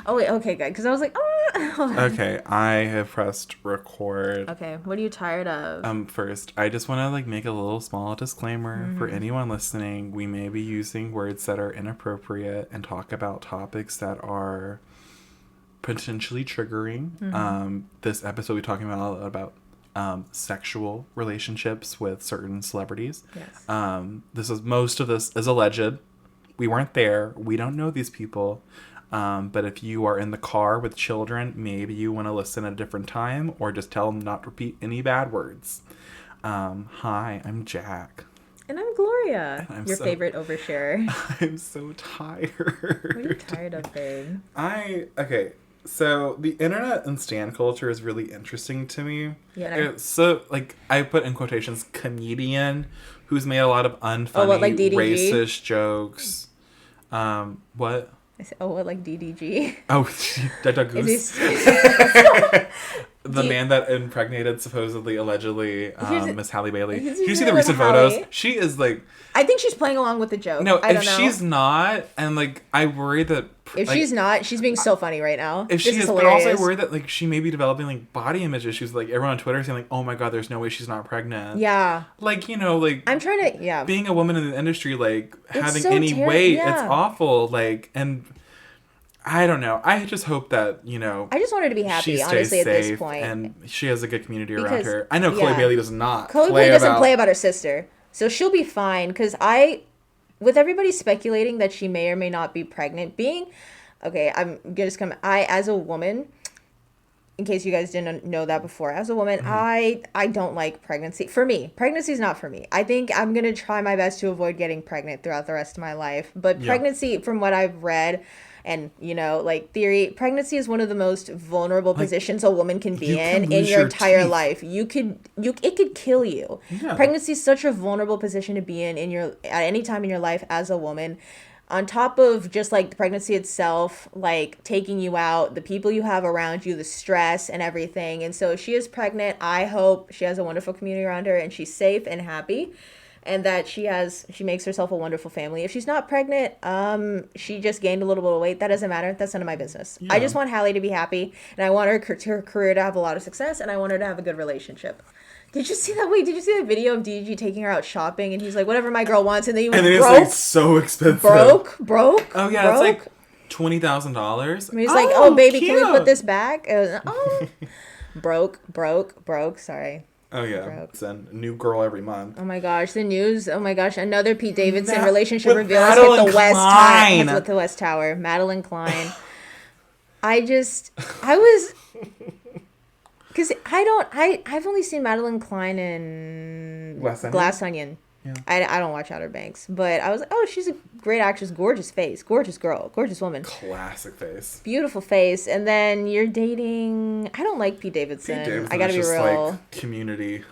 Oh, wait, okay, good. Because I was like, oh. Hold on. Okay, I have pressed record. Okay, what are you tired of? First, I just want to make a little small disclaimer for anyone listening. We may be using words that are inappropriate and talk about topics that are potentially triggering. This episode we're talking about sexual relationships with certain celebrities. Yes. Most of this is alleged. We weren't there. We don't know these people. But if you are in the car with children, maybe you want to listen at a different time or just tell them not to repeat any bad words. Hi, I'm Jack. And I'm Gloria, And your favorite oversharer. I'm so tired. What are you tired of, babe? Okay, so the internet and stan culture is really interesting to me. Yeah. So, I put in quotations, comedian who's made a lot of unfunny, racist jokes. What? I said, what, like DDG? Oh, Dada Goose. The man that impregnated, supposedly, allegedly, Miss Halle Bailey. Did you see the recent photos? She is I think she's playing along with the joke. No, I don't know. she's not, and I worry that if she's not, she's being so funny right now. If she is, but also I worry that she may be developing body image issues. Everyone on Twitter saying oh my god, there's no way she's not pregnant. Yeah. I'm trying to being a woman in the industry, having so any weight, yeah. it's awful. And I don't know. I just hope that I just want her to be happy. Honestly, at this point, and she has a good community around her. I know Chloe Bailey does not. Chloe Bailey doesn't play about her sister, so she'll be fine. Because with everybody speculating that she may or may not be pregnant, I'm gonna just I as a woman, in case you guys didn't know that before, as a woman, I don't like pregnancy. For me, pregnancy is not for me. I think I'm gonna try my best to avoid getting pregnant throughout the rest of my life. But pregnancy, from what I've read, and theory, pregnancy is one of the most vulnerable positions a woman can be in your entire life. It could kill you. Yeah. Pregnancy is such a vulnerable position to be in at any time in your life as a woman. On top of just the pregnancy itself, taking you out, the people you have around you, the stress and everything. And so she is pregnant. I hope she has a wonderful community around her and she's safe and happy. And that she makes herself a wonderful family. If she's not pregnant, she just gained a little bit of weight. That doesn't matter. That's none of my business. Yeah. I just want Halle to be happy, and I want her career to have a lot of success, and I want her to have a good relationship. Did you see that? Wait, did you see that video of DG taking her out shopping, and he's like, "Whatever my girl wants," and then he was broke. It's so expensive. Broke. Oh yeah, it's $20,000. He's like, "Oh baby, cute. Can we put this back?" Broke. Sorry. Oh yeah, it's a new girl every month. Oh my gosh, the news! Oh my gosh, another Pete Davidson relationship reveal has hit the West Tower. Madeline Klein. Because I've only seen Madeline Klein in Glass Onion. Yeah. I don't watch Outer Banks, but I was like, oh, she's a great actress, gorgeous face, gorgeous girl, gorgeous woman. Classic face. Beautiful face. And then you're dating, I don't like Pete Davidson. I gotta be real. Community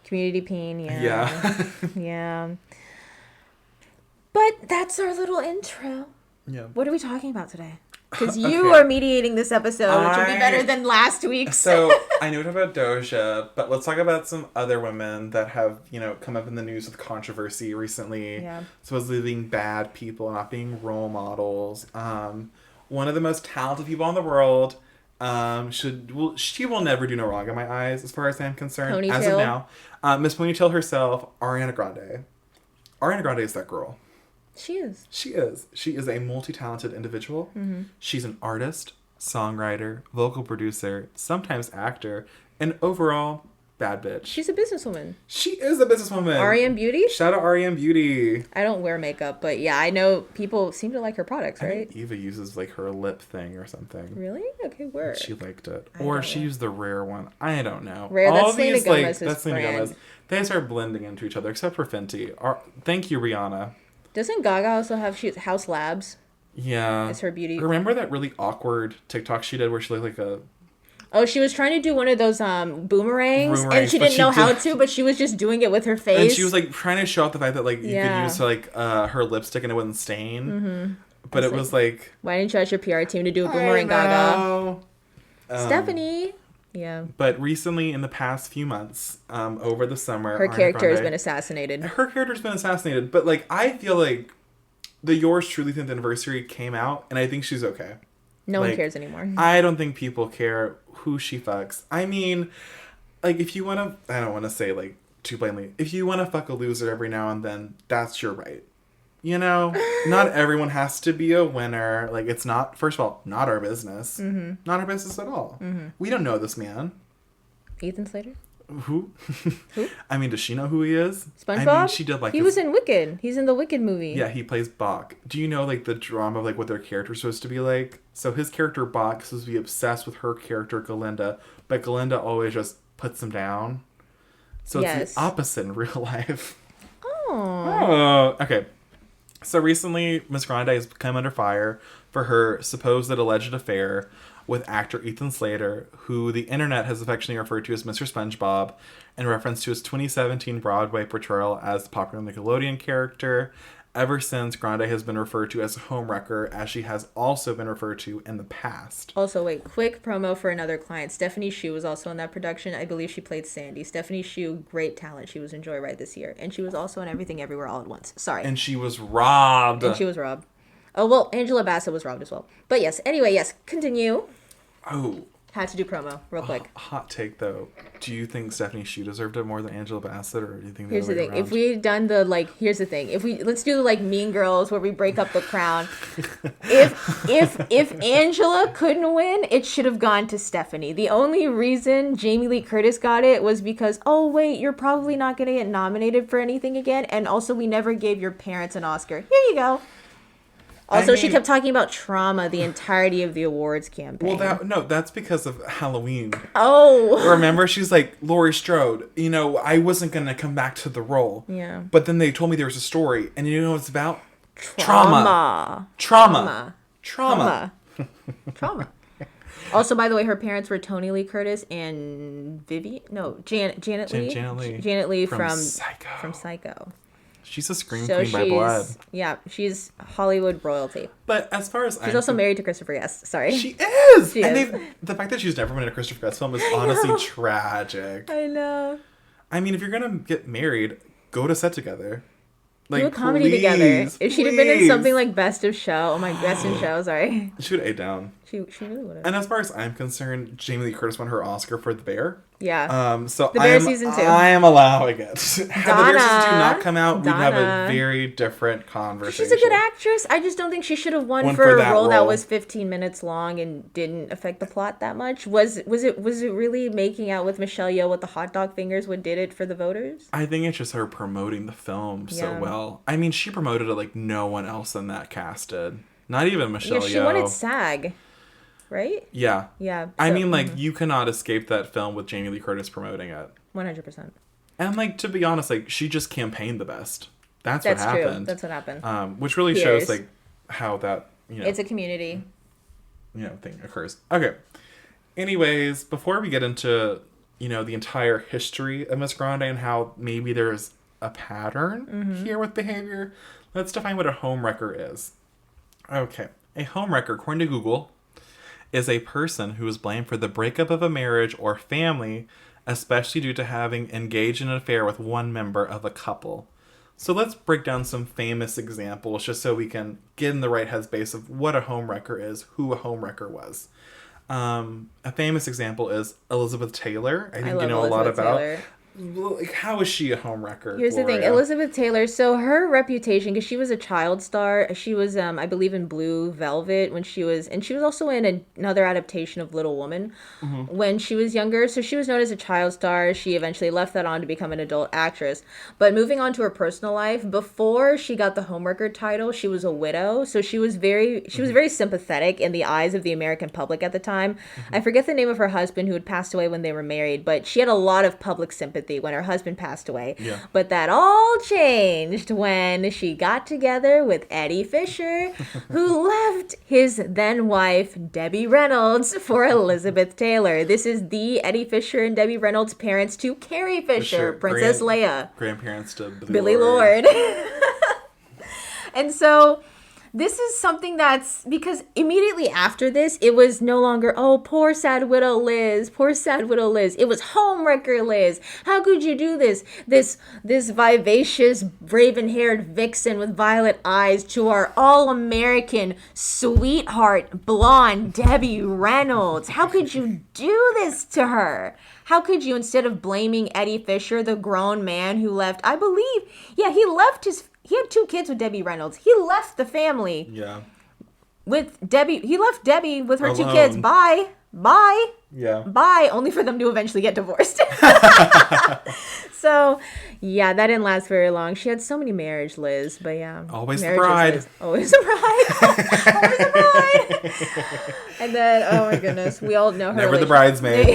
peen, yeah. Yeah. Yeah. But that's our little intro. Yeah. What are we talking about today? Because you are mediating this episode, which will be better than last week's. So, I know we talked about Doja, but let's talk about some other women that have, come up in the news with controversy recently. Yeah. Supposedly being bad people, not being role models. One of the most talented people in the world. She will never do no wrong in my eyes, as far as I'm concerned. Ponytail. As of now. Miss Ponytail herself, Ariana Grande. Ariana Grande is that girl. She is. She is a multi-talented individual. Mm-hmm. She's an artist, songwriter, vocal producer, sometimes actor, and overall, bad bitch. She's a businesswoman. She is a businesswoman. R.E.M. Beauty? Shout out R.E.M. Beauty. I don't wear makeup, but yeah, I know people seem to like her products, right? I think Eva uses her lip thing or something. Really? Okay, word. She liked it. Or she used the rare one. I don't know. Rare, that's Selena Gomez's brand. They start blending into each other, except for Fenty. Thank you, Rihanna. Doesn't Gaga also have House Labs? Yeah. It's her beauty. Remember that really awkward TikTok she did where she looked like a... Oh, she was trying to do one of those boomerangs and she didn't know how to, but she was just doing it with her face. And she was trying to show off the fact that you could use her lipstick and it wouldn't stain. Mm-hmm. But it was like... Why didn't you ask your PR team to do a boomerang, Gaga? Stephanie... Yeah. But recently, in the past few months, over the summer... Her character has been assassinated. Her character's been assassinated. But, I feel like the Yours Truly 10th anniversary came out, and I think she's okay. No one cares anymore. I don't think people care who she fucks. I mean, like, if you want to, I don't want to say, like, too plainly, if you want to fuck a loser every now and then, that's your right. You know, not everyone has to be a winner. Like, it's not, first of all, not our business. Mm-hmm. Not our business at all. Mm-hmm. We don't know this man. Ethan Slater? Who? I mean, does she know who he is? SpongeBob? I mean, she did, like... He was in Wicked. He's in the Wicked movie. Yeah, he plays Bach. Do you know, like, the drama of, like, what their character's supposed to be like? So his character, Bach, is supposed to be obsessed with her character, Galinda. But Galinda always just puts him down. So it's the opposite in real life. Oh. Okay. So recently, Miss Grande has come under fire for her supposed alleged affair with actor Ethan Slater, who the internet has affectionately referred to as Mr. SpongeBob, in reference to his 2017 Broadway portrayal as the popular Nickelodeon character. Ever since, Grande has been referred to as a homewrecker, as she has also been referred to in the past. Also, wait, quick promo for another client. Stephanie Hsu was also in that production. I believe she played Sandy. Stephanie Hsu, great talent. She was in Joyride this year. And she was also in Everything Everywhere All at Once. Sorry. And she was robbed. Oh, well, Angela Bassett was robbed as well. But yes, anyway, yes, continue. Oh. Had to do promo real quick. Hot take, though. Do you think Stephanie Hsu deserved it more than Angela Bassett, or do you think here's the thing? If we had done here's the thing. Let's do Mean Girls where we break up the crown. if Angela couldn't win, it should have gone to Stephanie. The only reason Jamie Lee Curtis got it was because, oh wait, you're probably not gonna get nominated for anything again, and also we never gave your parents an Oscar. Here you go. Also, she kept talking about trauma the entirety of the awards campaign. Well, that's because of Halloween. Oh. Remember, she's like, Laurie Strode, I wasn't going to come back to the role. Yeah. But then they told me there was a story. And you know what it's about? Trauma. Also, by the way, her parents were Tony Lee Curtis and Janet Lee. Janet Lee from Psycho. She's a scream queen by blood. Yeah, she's Hollywood royalty. But as far as she's also married to Christopher Guest. Sorry, she is. The fact that she's never been in a Christopher Guest film is honestly tragic. I know. I mean, if you're gonna get married, go to set together. Like, do a comedy together. If she'd have been in something like Best of Show, Best in Show. Sorry, she would have ate down. She really would have. And as far as I'm concerned, Jamie Lee Curtis won her Oscar for The Bear. Yeah. So The Bear season 2. I am allowing it. Had The Bear season 2 not come out, we'd have a very different conversation. She's a good actress. I just don't think she should have won for a role that was 15 minutes long and didn't affect the plot that much. Was it really making out with Michelle Yeoh with the hot dog fingers what did it for the voters? I think it's just her promoting the film so well. I mean, she promoted it like no one else in that cast did. Not even Michelle Yeoh. Yeah, she wanted SAG. Right? Yeah. Yeah. I mean, like, you cannot escape that film with Jamie Lee Curtis promoting it. 100%. And, like, to be honest, like, she just campaigned the best. That's what happened. True. That's what happened. Which really shows, like, how that, it's a community. Thing occurs. Okay. Anyways, before we get into, the entire history of Miss Grande and how maybe there's a pattern here with behavior, let's define what a homewrecker is. Okay. A homewrecker, according to Google, is a person who is blamed for the breakup of a marriage or family, especially due to having engaged in an affair with one member of a couple. So let's break down some famous examples just so we can get in the right headspace of what a homewrecker is, who a homewrecker was. A famous example is Elizabeth Taylor. I think you know a lot about. Taylor. Like, how is she a homewrecker? Here's Gloria? The thing, Elizabeth Taylor. So her reputation, because she was a child star, she was, I believe, in Blue Velvet and she was also in another adaptation of Little Woman when she was younger. So she was known as a child star. She eventually left that on to become an adult actress. But moving on to her personal life, before she got the homewrecker title, she was a widow. So she was very sympathetic in the eyes of the American public at the time. I forget the name of her husband who had passed away when they were married, but she had a lot of public sympathy when her husband passed away. Yeah. But that all changed when she got together with Eddie Fisher, who left his then wife, Debbie Reynolds, for Elizabeth Taylor. This is the Eddie Fisher and Debbie Reynolds parents to Carrie Fisher, Princess Leia. Grandparents to Billy Lord. And so this is something that's because immediately after this, it was no longer, oh, poor sad widow Liz, poor sad widow Liz. It was homewrecker Liz. How could you do this? This vivacious, raven-haired vixen with violet eyes to our all-American sweetheart, blonde Debbie Reynolds. How could you do this to her? How could you, instead of blaming Eddie Fisher, the grown man who left, I believe, yeah, he had 2 kids with Debbie Reynolds. He left the family. Yeah. With Debbie. He left Debbie with her Alone. 2 kids. Bye. Yeah. Bye. Only for them to eventually get divorced. So, yeah, that didn't last very long. She had so many marriages, Liz. But yeah. Always the bride. Always the bride. Always the bride. And then, oh my goodness, we all know her. Never the bridesmaid.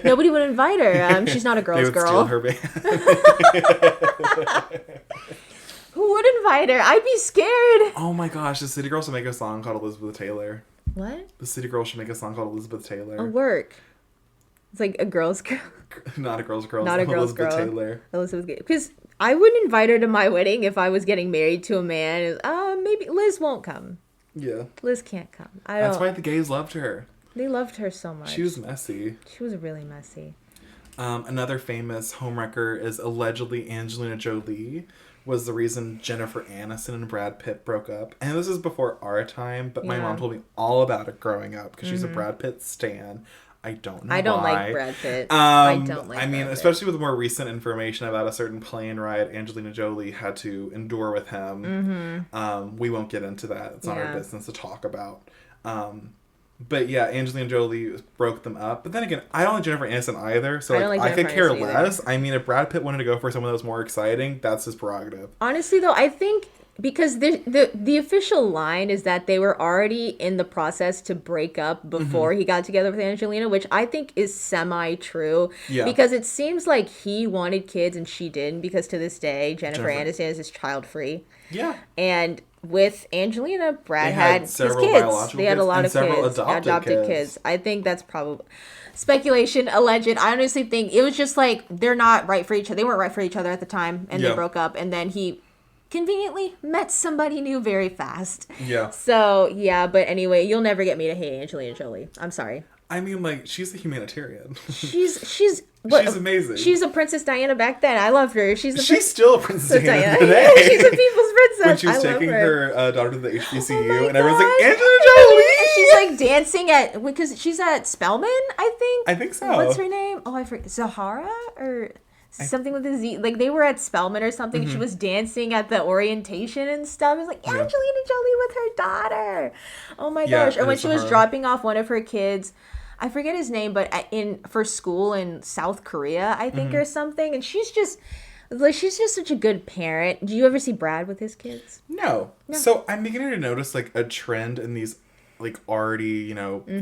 Nobody would invite her. She's not a girl's girl. Steal her Who would invite her? I'd be scared. Oh my gosh, the City Girls should make a song called Elizabeth Taylor. What? The City Girls should make a song called Elizabeth Taylor. A work. It's like a girl's girl. Not a girl's girl. Not a girl's Elizabeth girl. Taylor. Elizabeth. Because I wouldn't invite her to my wedding if I was getting married to a man. Maybe Liz won't come. Yeah. Liz can't come. That's why the gays loved her. They loved her so much. She was messy. She was really messy. Another famous homewrecker is allegedly Angelina Jolie. Was the reason Jennifer Aniston and Brad Pitt broke up. And this is before our time, but my mom told me all about it growing up because she's a Brad Pitt stan. I don't know why. I don't like Brad Pitt. I don't like I mean, Brad especially with more recent information about a certain plane ride Angelina Jolie had to endure with him. We won't get into that. It's not our business to talk about. But yeah, Angelina Jolie broke them up. But then again, I don't like Jennifer Aniston either. So I could care less. I mean, if Brad Pitt wanted to go for someone that was more exciting, that's his prerogative. Honestly, though, I think because the official line is that they were already in the process to break up before he got together with Angelina, which I think is semi-true. Yeah. Because it seems like he wanted kids and she didn't, because to this day, Jennifer Aniston is child-free. Yeah. And with Angelina, Brad had his kids. They had a lot of kids. Adopted kids. I think that's probably speculation, alleged. I honestly think it was just like they're not right for each other. They weren't right for each other at the time, and they broke up. And then he conveniently met somebody new very fast. Yeah. So yeah, but anyway, you'll never get me to hate Angelina Jolie. I'm sorry. I mean, like, she's a humanitarian. She's amazing. She's a Princess Diana back then. I loved her. She's still a Princess Diana today. She's a people's princess. When she was taking her daughter to the HBCU, and everyone's like, Angelina Jolie! And she's like dancing because she's at Spelman, I think. I think so. What's her name? Oh, I forget. Zahara or something with a Z. Like, they were at Spelman or something. She was dancing at the orientation and stuff. It was like Angelina Jolie with her daughter. Oh my gosh! Or when she was dropping off one of her kids. I forget his name, but for school in South Korea, I think, or something. And she's just such a good parent. Do you ever see Brad with his kids? No. So I'm beginning to notice like a trend in these like already,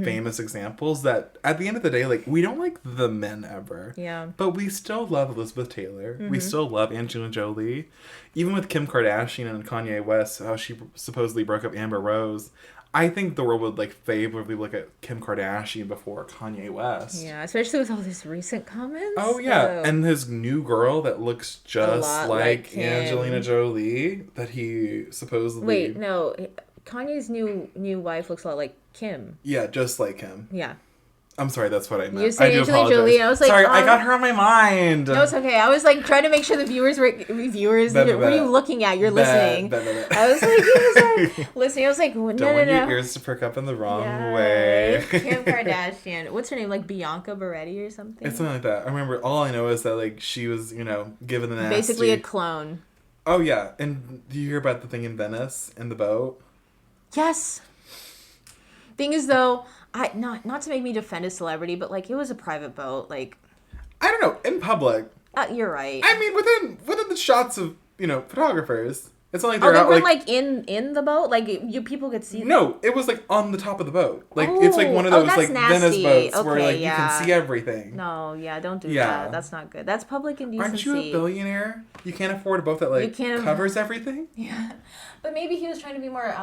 famous examples that at the end of the day, like, we don't like the men ever. Yeah. But we still love Elizabeth Taylor. We still love Angelina Jolie. Even with Kim Kardashian and Kanye West, how she supposedly broke up Amber Rose. I think the world would like favorably look at Kim Kardashian before Kanye West. Yeah, especially with all these recent comments. Oh yeah, and his new girl that looks just like Angelina Jolie that he supposedly. Wait, no, Kanye's new wife looks a lot like Kim. Yeah, just like him. Yeah. I'm sorry, that's what I meant. You said Angelina Jolie, and I was like, sorry, I got her on my mind. No, it's okay. I was like trying to make sure the viewers. What are you looking at? You're listening. I was like, you guys are listening. I was like, no. Don't want your ears to perk up in the wrong way. Kim Kardashian. What's her name? Like Bianca Beretti or something? It's something like that. I remember. All I know is that like she was, given the nasty. Basically a clone. Oh yeah, and do you hear about the thing in Venice in the boat? Yes. Thing is though. Not to make me defend a celebrity, but like it was a private boat. Like, I don't know, in public. You're right. I mean, within the shots of photographers, it's not like they weren't like in the boat. Like people could see. No, it was like on the top of the boat. Like it's like one of those like nasty. Venice boats where like you can see everything. No, don't do that. That's not good. That's public indecency. Aren't you a billionaire? You can't afford a boat that like covers everything. Yeah, but maybe he was trying to be more